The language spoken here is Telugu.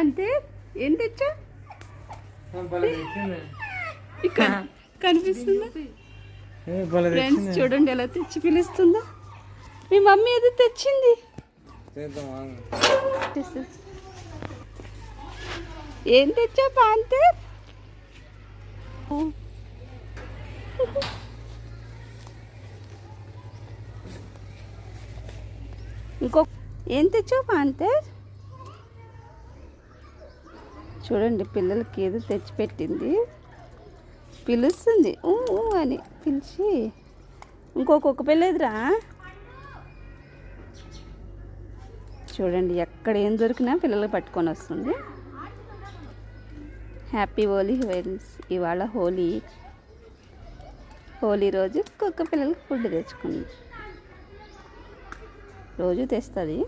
అంతే. ఏం తెచ్చా? ఇక్కడ కనిపిస్తుందా ఫ్రెండ్స్? చూడండి ఎలా తెచ్చి పిలుస్తుందా. మీ మమ్మీ ఏదో తెచ్చింది. ఏం తెచ్చా పాంతే? ఇంకో ఏం తెచ్చావు పాంతే? చూడండి పిల్లలకి ఏదో తెచ్చిపెట్టింది. పిలుస్తుంది ఊ ఊ అని పిలిచి. ఇంకొక పిల్లదిరా. చూడండి ఎక్కడ ఏం దొరికినా పిల్లలు పట్టుకొని వస్తుంది. Happy Holi friends. ఇవాళ హోలీ రోజు కుక్క పిల్లలకి ఫుడ్ తెచ్చుకుంది. రోజు తెస్తుంది.